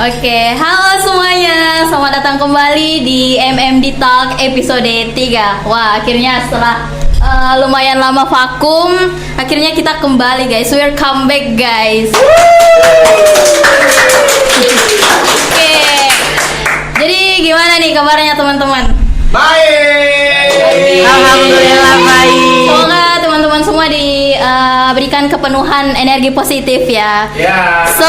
Oke, halo semuanya. Selamat datang kembali di MMD Talk episode 3. Wah, akhirnya setelah lumayan lama vakum, akhirnya kita kembali guys. We're come back guys. Oke. Jadi gimana nih kabarnya teman-teman? Baik. Alhamdulillah baik. Semoga teman-teman semua diberikan kepenuhan energi positif ya. Ya. So,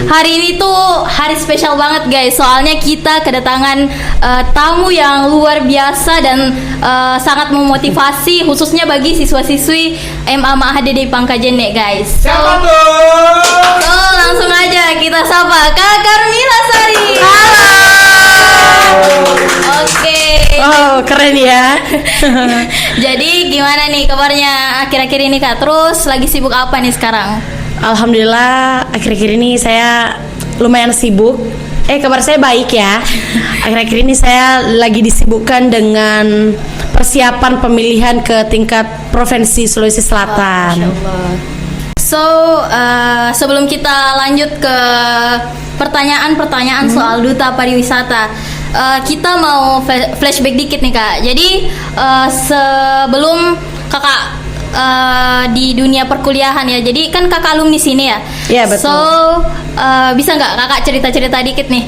hari ini tuh hari spesial banget guys. Soalnya kita kedatangan tamu yang luar biasa dan sangat memotivasi khususnya bagi siswa-siswi MA Ma'had Dede Pangkajene guys. Siapa tuh? So, langsung aja kita sapa Kak Karmila Sari. Halo. Oke. Oh, keren ya. Jadi gimana nih kabarnya akhir-akhir ini Kak? Terus lagi sibuk apa nih sekarang? Alhamdulillah akhir-akhir ini saya lumayan sibuk. Kabar saya baik ya. Akhir-akhir ini saya lagi disibukkan dengan persiapan pemilihan ke tingkat Provinsi Sulawesi Selatan. So, sebelum kita lanjut ke pertanyaan-pertanyaan soal Duta Pariwisata, kita mau flashback dikit nih Kak. Jadi sebelum Kakak di dunia perkuliahan ya, jadi kan Kakak alumni sini ya. Iya betul. So, bisa nggak Kakak cerita-cerita dikit nih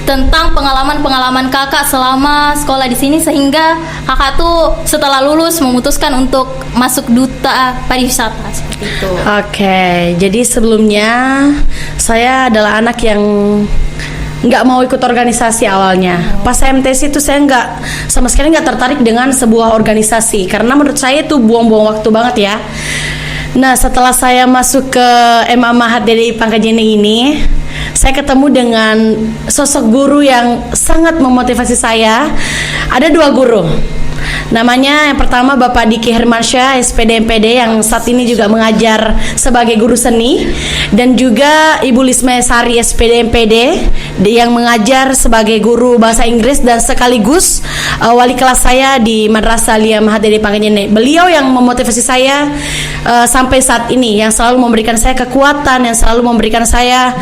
tentang pengalaman-pengalaman Kakak selama sekolah di sini sehingga Kakak tuh setelah lulus memutuskan untuk masuk Duta Pariwisata seperti itu. Oke, jadi sebelumnya saya adalah anak yang nggak mau ikut organisasi awalnya. Pas saya MTS itu saya sama sekali nggak tertarik dengan sebuah organisasi karena menurut saya itu buang-buang waktu banget ya. Nah, setelah saya masuk ke MA Ma'had Dede Pangkajene ini, saya ketemu dengan sosok guru yang sangat memotivasi saya. Ada dua guru. Namanya yang pertama Bapak Diki Hermansyah SPD MPD yang saat ini juga mengajar sebagai guru seni, dan juga Ibu Lisma Sari SPD MPD yang mengajar sebagai guru bahasa Inggris dan sekaligus wali kelas saya di Madrasah Alia Ma'had Dede Pangkajene. Beliau yang memotivasi saya sampai saat ini, yang selalu memberikan saya kekuatan, yang selalu memberikan saya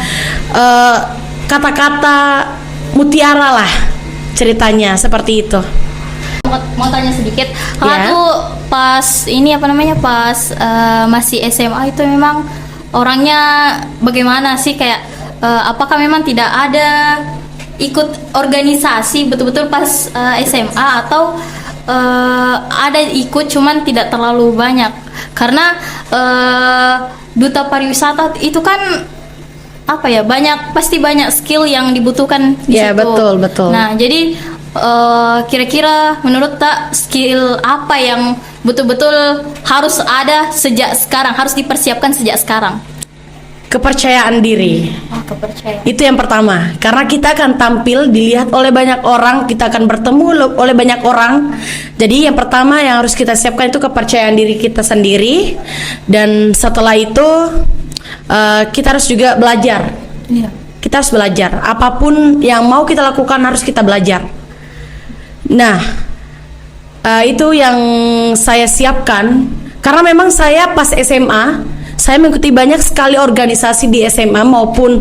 kata-kata mutiara lah ceritanya seperti itu. Mau tanya sedikit, Kakak Ya. tuh pas ini pas masih SMA itu memang orangnya bagaimana sih, kayak apakah memang tidak ada ikut organisasi betul-betul pas SMA atau ada ikut cuman tidak terlalu banyak? Karena Duta Pariwisata itu kan apa ya, pasti banyak skill yang dibutuhkan di Ya, situ. betul. Nah, jadi kira-kira menurut Tak skill apa yang betul-betul harus ada sejak sekarang, harus dipersiapkan sejak sekarang? Kepercayaan diri. Kepercayaan. Itu yang pertama, karena kita akan tampil dilihat oleh banyak orang, kita akan bertemu oleh banyak orang. Jadi yang pertama yang harus kita siapkan itu kepercayaan diri kita sendiri. Dan setelah itu kita harus juga belajar. Iya. Kita harus belajar. Apapun yang mau kita lakukan harus kita belajar. Nah, itu yang saya siapkan. Karena memang saya pas SMA, saya mengikuti banyak sekali organisasi di SMA maupun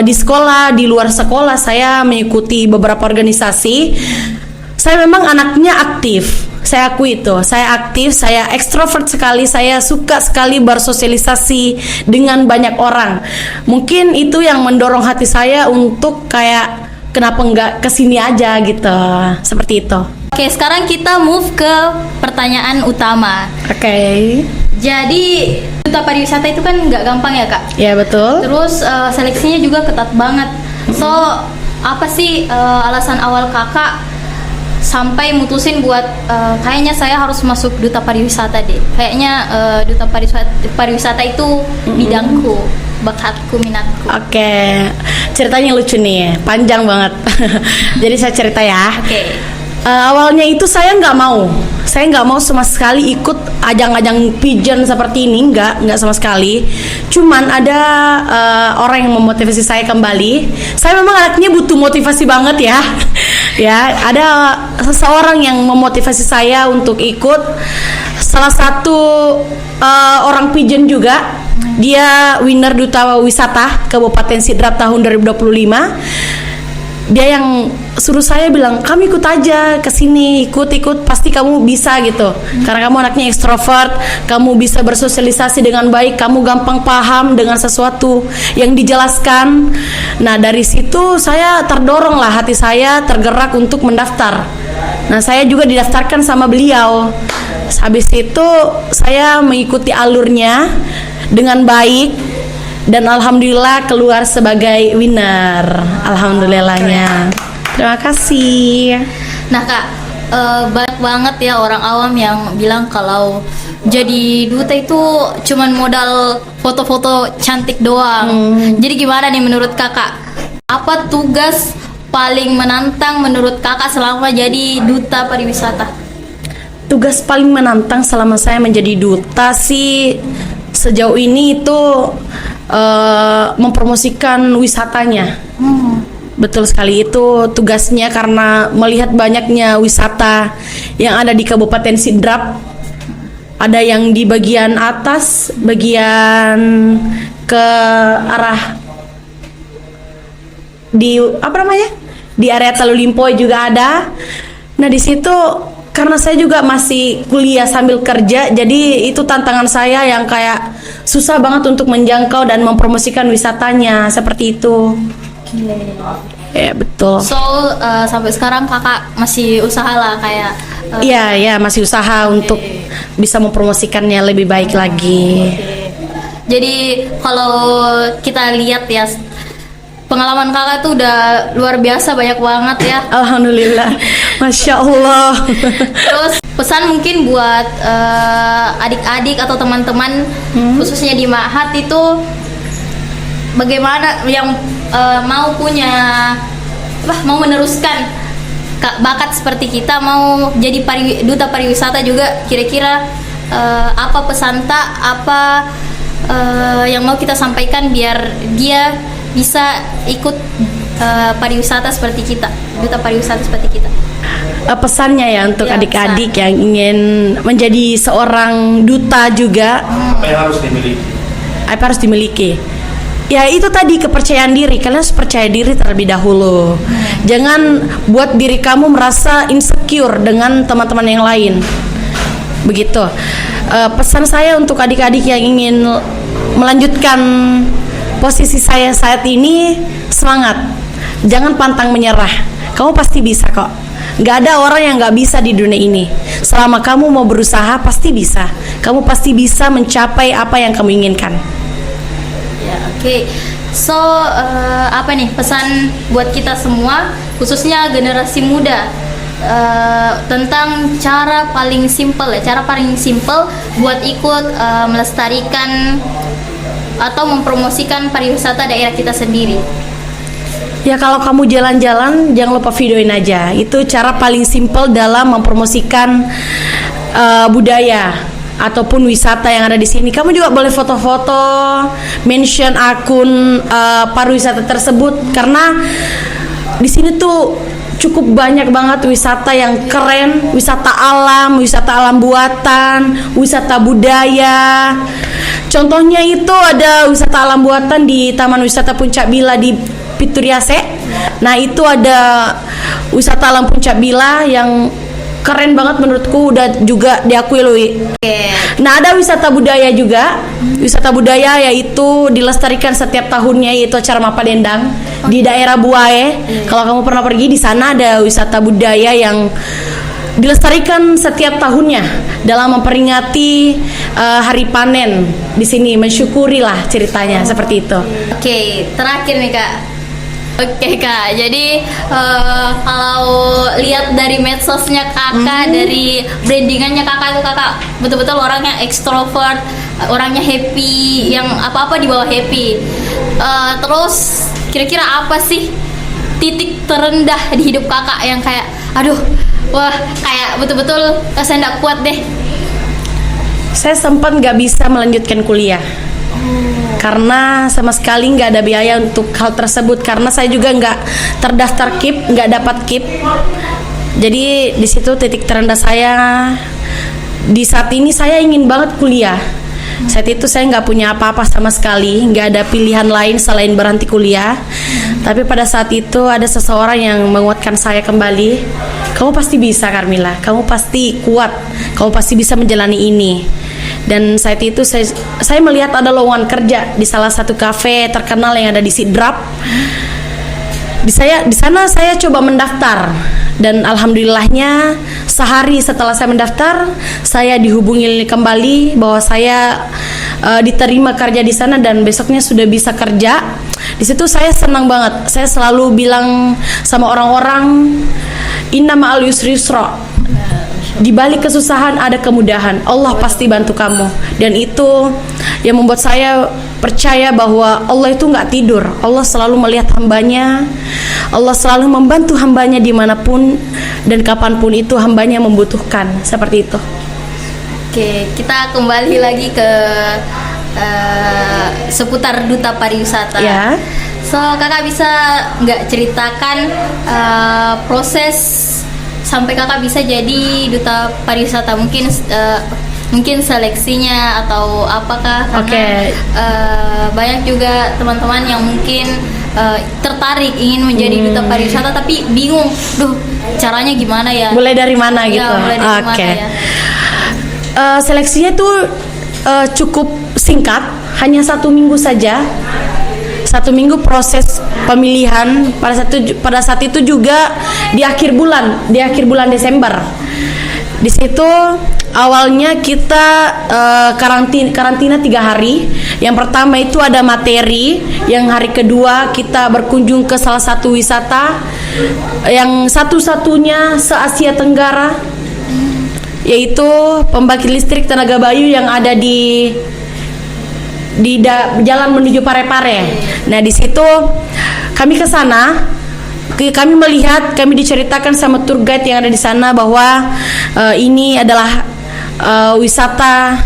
di sekolah, di luar sekolah saya mengikuti beberapa organisasi. Saya memang anaknya aktif. Saya akui itu. Saya aktif, saya ekstrovert sekali, saya suka sekali bersosialisasi dengan banyak orang. Mungkin itu yang mendorong hati saya untuk kayak kenapa nggak kesini aja gitu, seperti itu. Oke, sekarang kita move ke pertanyaan utama. Oke. Jadi Duta Pariwisata itu kan nggak gampang ya Kak? Ya betul. Terus seleksinya juga ketat banget. So, apa sih alasan awal Kakak sampai mutusin buat kayaknya saya harus masuk Duta Pariwisata deh? Kayaknya Duta Pariwisata itu bidangku, bakatku, minatku. Oke. Ceritanya lucu nih, panjang banget. Jadi saya cerita ya. Oke. Awalnya itu saya nggak mau sama sekali ikut ajang-ajang pigeon seperti ini, nggak sama sekali. Cuman ada orang yang memotivasi saya kembali. Saya memang anaknya butuh motivasi banget ya. Ya, ada seseorang yang memotivasi saya untuk ikut. Salah satu orang pigeon juga. Dia winner Duta Wisata Kabupaten Sidrap tahun 2025. Dia yang suruh saya bilang, kamu ikut aja ke sini, ikut pasti kamu bisa gitu. Karena kamu anaknya ekstrovert, kamu bisa bersosialisasi dengan baik, kamu gampang paham dengan sesuatu yang dijelaskan. Nah, dari situ saya terdorong lah, hati saya tergerak untuk mendaftar. Nah, saya juga didaftarkan sama beliau. Habis itu saya mengikuti alurnya dengan baik. Dan alhamdulillah keluar sebagai winner. Alhamdulillahnya. Terima kasih. Nah Kak, banyak banget ya orang awam yang bilang kalau jadi duta itu cuman modal foto-foto cantik doang. Jadi gimana nih menurut Kakak? Apa tugas paling menantang menurut Kakak selama jadi duta pariwisata? Tugas paling menantang selama saya menjadi duta sih sejauh ini itu mempromosikan wisatanya. Betul sekali, itu tugasnya karena melihat banyaknya wisata yang ada di Kabupaten Sidrap. Ada yang di bagian atas, bagian ke arah di apa namanya? Di area Talulimpoy juga ada. Nah, di situ karena saya juga masih kuliah sambil kerja, jadi itu tantangan saya yang kayak susah banget untuk menjangkau dan mempromosikan wisatanya seperti itu. Ya betul. So sampai sekarang Kakak masih usaha lah kayak Iya, masih usaha untuk bisa mempromosikannya lebih baik lagi. Jadi kalau kita lihat ya, pengalaman Kakak tuh udah luar biasa, banyak banget ya. Alhamdulillah. Masya Allah. Terus pesan mungkin buat adik-adik atau teman-teman khususnya di Ma'had itu, bagaimana yang mau mau meneruskan bakat seperti kita, mau jadi duta pariwisata juga, kira-kira apa pesan apa yang mau kita sampaikan biar dia bisa ikut pariwisata seperti kita, duta pariwisata seperti kita. Pesannya ya untuk Ya, adik-adik yang ingin menjadi seorang duta juga, apa yang harus dimiliki? apa harus dimiliki? Ya itu tadi, kepercayaan diri. Kalian harus percaya diri terlebih dahulu. Jangan buat diri kamu merasa insecure dengan teman-teman yang lain. Begitu. Pesan saya untuk adik-adik yang ingin melanjutkan posisi saya saat ini, semangat. Jangan pantang menyerah. Kamu pasti bisa kok. Gak ada orang yang gak bisa di dunia ini. Selama kamu mau berusaha, pasti bisa. Kamu pasti bisa mencapai apa yang kamu inginkan. Ya, oke. So, apa nih pesan buat kita semua, khususnya generasi muda, tentang cara paling simpel buat ikut melestarikan atau mempromosikan pariwisata daerah kita sendiri? Ya kalau kamu jalan-jalan jangan lupa videoin aja. Itu cara paling simpel dalam mempromosikan budaya ataupun wisata yang ada di sini. Kamu juga boleh foto-foto, mention akun pariwisata tersebut, karena di sini tuh cukup banyak banget wisata yang keren, wisata alam buatan, wisata budaya. Contohnya itu ada wisata alam buatan di Taman Wisata Puncak Bila di Pituriase. Nah, itu ada wisata alam Puncak Bila yang keren banget menurutku, udah juga diakui loh. Nah, ada wisata budaya juga. Wisata budaya yaitu dilestarikan setiap tahunnya, yaitu acara Mapa Dendang di daerah Buae. Kalau kamu pernah pergi, di sana ada wisata budaya yang dilestarikan setiap tahunnya dalam memperingati hari panen di sini, mensyukurilah ceritanya seperti itu. Oke, terakhir nih Kak. Oke Kak, jadi kalau lihat dari medsosnya Kakak, dari brandingannya Kakak itu, Kakak betul-betul orangnya ekstrovert, orangnya happy, yang apa-apa dibawa happy. Terus kira-kira apa sih titik terendah di hidup Kakak yang kayak, aduh, wah, kayak betul-betul saya nggak kuat deh? Saya sempat nggak bisa melanjutkan kuliah. Karena sama sekali nggak ada biaya untuk hal tersebut, karena saya juga nggak terdaftar KIP, nggak dapat KIP. Jadi di situ titik terendah saya. Di saat ini saya ingin banget kuliah, Saat itu saya nggak punya apa-apa sama sekali, nggak ada pilihan lain selain berhenti kuliah. Tapi pada saat itu ada seseorang yang menguatkan saya kembali. Kamu pasti bisa, Carmilla. Kamu pasti kuat. Kamu pasti bisa menjalani ini. Dan saat itu saya melihat ada lowongan kerja di salah satu kafe terkenal yang ada di Sidrap. Di sana saya coba mendaftar, dan alhamdulillahnya sehari setelah saya mendaftar, saya dihubungi kembali bahwa saya diterima kerja di sana dan besoknya sudah bisa kerja. Di situ saya senang banget. Saya selalu bilang sama orang-orang, inna ma'al yusri yusra. Di balik kesusahan ada kemudahan. Allah pasti bantu kamu. Dan itu yang membuat saya percaya bahwa Allah itu nggak tidur. Allah selalu melihat hambanya. Allah selalu membantu hambanya dimanapun dan kapanpun itu hambanya membutuhkan. Seperti itu. Oke, kita kembali lagi ke seputar Duta Pariwisata. Ya. So, kakak bisa nggak ceritakan proses sampai kakak bisa jadi Duta Pariwisata? Mungkin seleksinya atau apakah? Karena banyak juga teman-teman yang mungkin tertarik ingin menjadi Duta Pariwisata tapi bingung, caranya gimana ya? Mulai dari mana Ya, gitu? mulai dari mana ya? Seleksinya tuh cukup singkat, hanya 1 minggu saja. 1 minggu proses pemilihan. Pada saat itu juga di akhir bulan Desember. Di situ awalnya kita karantina 3 hari. Yang pertama itu ada materi. Yang hari kedua kita berkunjung ke salah satu wisata yang satu-satunya se-Asia Tenggara, yaitu pembangkit listrik tenaga bayu yang ada di jalan menuju Parepare. Nah, di situ kami ke sana, kami melihat, kami diceritakan sama tour guide yang ada di sana bahwa ini adalah wisata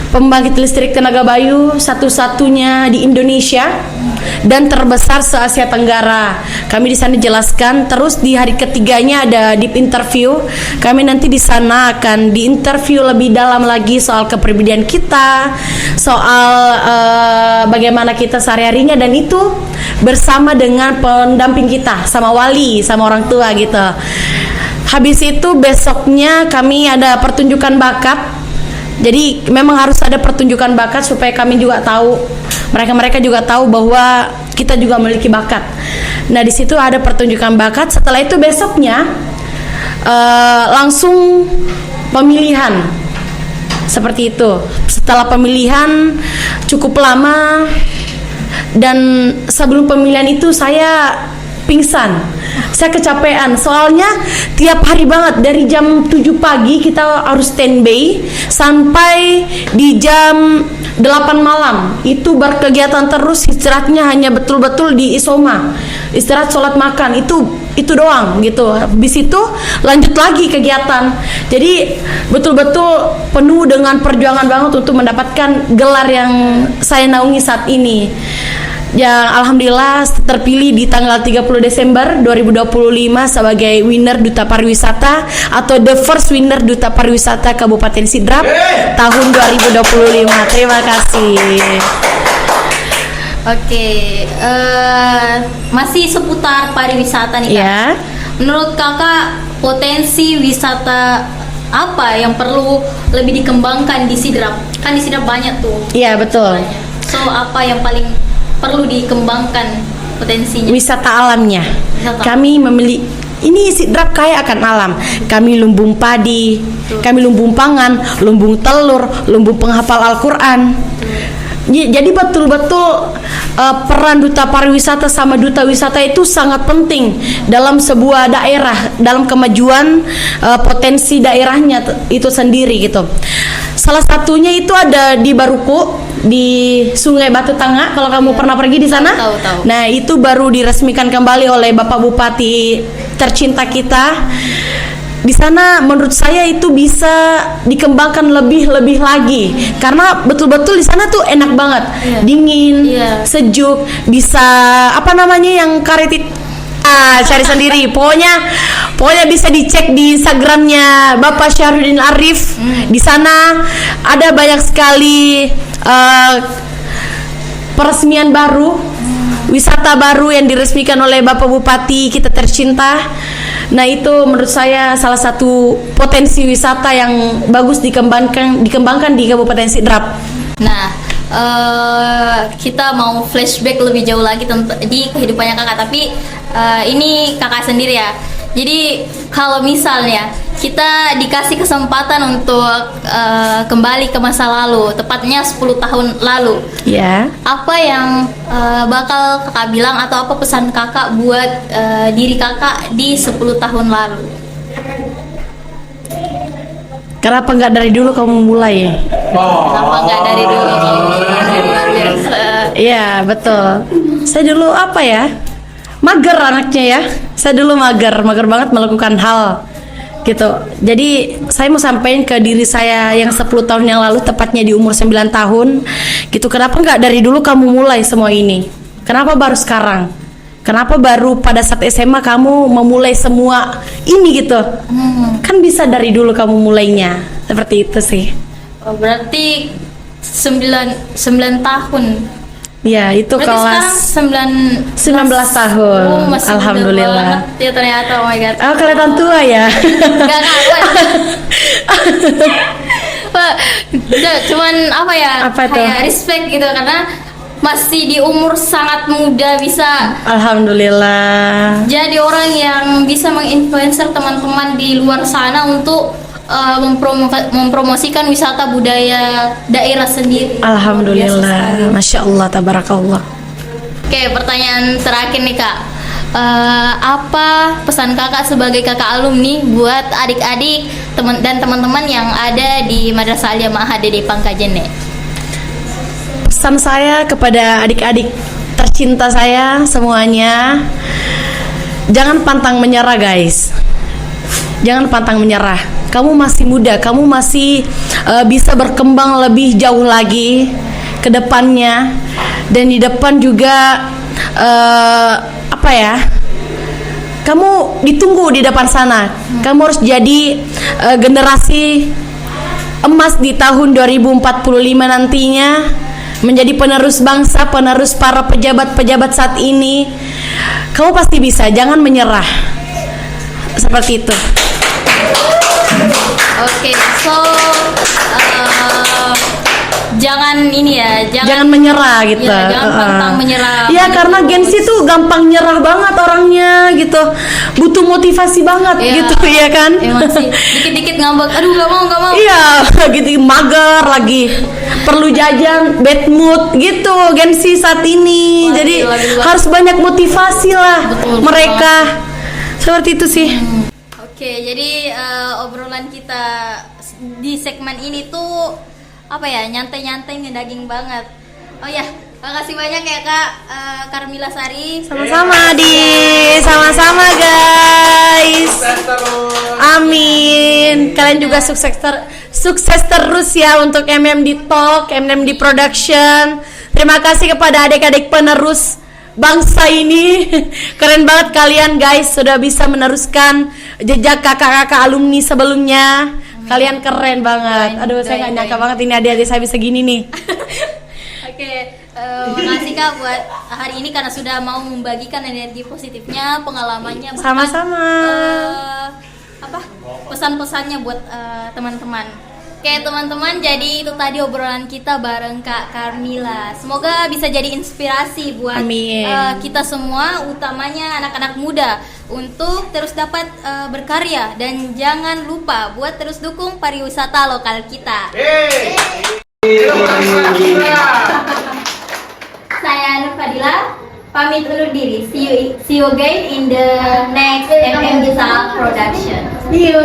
pembangkit listrik tenaga bayu satu-satunya di Indonesia dan terbesar se-Asia Tenggara. Kami di sana jelaskan. Terus di hari ketiganya ada deep interview. Kami nanti di sana akan diinterview lebih dalam lagi soal kepribadian kita, soal bagaimana kita sehari-harinya, dan itu bersama dengan pendamping kita, sama wali, sama orang tua gitu. Habis itu besoknya kami ada pertunjukan bakat. Jadi memang harus ada pertunjukan bakat supaya kami juga tahu, mereka juga tahu bahwa kita juga memiliki bakat. Nah, di situ ada pertunjukan bakat. Setelah itu besoknya langsung pemilihan. Seperti itu. Setelah pemilihan cukup lama, dan sebelum pemilihan itu saya pingsan. Saya kecapean, soalnya tiap hari banget dari jam 7 pagi kita harus standby sampai di jam 8 malam. Itu berkegiatan terus, istirahatnya hanya betul-betul di isoma. Istirahat, sholat, makan, itu doang gitu. Habis itu lanjut lagi kegiatan. Jadi betul-betul penuh dengan perjuangan banget untuk mendapatkan gelar yang saya naungi saat ini. Yang alhamdulillah terpilih di tanggal 30 Desember 2025 sebagai winner Duta Pariwisata atau the first winner Duta Pariwisata Kabupaten Sidrap tahun 2025. Terima kasih. Oke, masih seputar pariwisata nih, Kak. Ya. Menurut kakak, potensi wisata apa yang perlu lebih dikembangkan di Sidrap? Kan di Sidrap banyak tuh. Iya, betul. So, apa yang paling perlu dikembangkan potensinya? Wisata alamnya. Wisata. Kami memiliki, ini Sidrap kaya akan alam. Kami lumbung padi, kami lumbung pangan, lumbung telur, lumbung penghafal Al-Quran. Jadi betul-betul peran Duta Pariwisata sama Duta Wisata itu sangat penting dalam sebuah daerah, dalam kemajuan potensi daerahnya itu sendiri gitu. Salah satunya itu ada di Baruko, di Sungai Batu Tanga. Kalau kamu pernah pergi di sana, tahu. Nah, itu baru diresmikan kembali oleh Bapak Bupati tercinta kita. Di sana menurut saya itu bisa dikembangkan lebih lagi, karena betul-betul di sana tuh enak banget, dingin, sejuk, bisa apa namanya yang karet Cari sendiri. Pokoknya bisa dicek di Instagramnya Bapak Syahrudin Arif. Di sana ada banyak sekali peresmian baru, wisata baru yang diresmikan oleh Bapak Bupati kita tercinta. Nah, itu menurut saya salah satu potensi wisata yang bagus dikembangkan di Kabupaten Sidrap. Nah, kita mau flashback lebih jauh lagi di kehidupannya kakak, tapi ini kakak sendiri ya. Jadi kalau misalnya kita dikasih kesempatan untuk kembali ke masa lalu, tepatnya 10 tahun lalu, Ya. apa yang bakal kakak bilang atau apa pesan kakak buat diri kakak di 10 tahun lalu? Kenapa nggak dari dulu kamu mulai? Kenapa nggak dari dulu? Luar biasa. Iya, betul. Saya dulu apa ya? Mager anaknya ya. Saya dulu mager banget melakukan hal gitu. Jadi saya mau sampaikan ke diri saya yang 10 tahun yang lalu, tepatnya di umur 9 tahun gitu. Kenapa nggak dari dulu kamu mulai semua ini? Kenapa baru sekarang? Kenapa baru pada saat SMA kamu memulai semua ini gitu? Kan bisa dari dulu kamu mulainya. Seperti itu sih. Oh, berarti 9 tahun. Ya, itu Berarti kelas sekarang 19 tahun. Oh, masih muda Alhamdulillah. banget ya ternyata. Oh my god. Oh, kelihatan tua ya. Enggak kawan. Cuman apa ya? Apa tuh? Kayak respect gitu karena masih di umur sangat muda bisa Alhamdulillah. jadi orang yang bisa menginfluencer teman-teman di luar sana untuk mempromosikan wisata budaya daerah sendiri. Alhamdulillah. Luar biasa sekali. Masya Allah, tabarakallah. Oke, pertanyaan terakhir nih kak. Apa pesan kakak sebagai kakak alumni buat adik-adik dan teman-teman yang ada di Madrasah Alia Ma'had Dede Pangkajene? Pesan saya kepada adik-adik tercinta saya semuanya, jangan pantang menyerah guys. Jangan pantang menyerah. Kamu masih muda, kamu masih bisa berkembang lebih jauh lagi ke depannya. Dan di depan juga apa ya? Kamu ditunggu di depan sana. Kamu harus jadi generasi emas di tahun 2045 nantinya, menjadi penerus bangsa, penerus para pejabat-pejabat saat ini. Kamu pasti bisa, jangan menyerah. Seperti itu. Oke, so jangan ini ya, Jangan menyerah gitu. Ya, jangan pantang menyerah. Ya, karena Gen Z tuh gampang nyerah banget orangnya gitu. Butuh motivasi banget Ya, gitu ya kan? Emang sih, dikit-dikit ngambek, aduh nggak mau. Iya, gitu mager lagi. Perlu jajan, bad mood gitu Gen Z saat ini. Wah, Jadi gila. harus banyak motivasi lah Betul, mereka. Seperti itu sih. Oke, jadi obrolan kita di segmen ini tuh apa ya, nyantai-nyantai ngedaging banget. Oh ya, makasih banyak ya Kak Karmila Sari. Sama-sama Adi, sama-sama guys. Amin. Kalian juga sukses terus ya untuk MMD Talk, MMD Production. Terima kasih kepada adik-adik penerus bangsa ini. Keren banget kalian guys, sudah bisa meneruskan jejak kakak-kakak alumni sebelumnya. Kalian keren banget. Aduh, saya nggak nyangka banget ini adik-adik saya bisa gini nih. Oke, makasih Kak buat hari ini karena sudah mau membagikan energi positifnya, pengalamannya, bahkan, Sama-sama. apa pesan-pesannya buat teman-teman. Oke teman-teman, jadi itu tadi obrolan kita bareng Kak Karmila. Semoga bisa jadi inspirasi buat Amin. kita semua, utamanya anak-anak muda, untuk terus dapat berkarya dan jangan lupa buat terus dukung pariwisata lokal kita. Saya Nur Fadila, pamit undur diri. See you again in the next MMD Talk production. See you.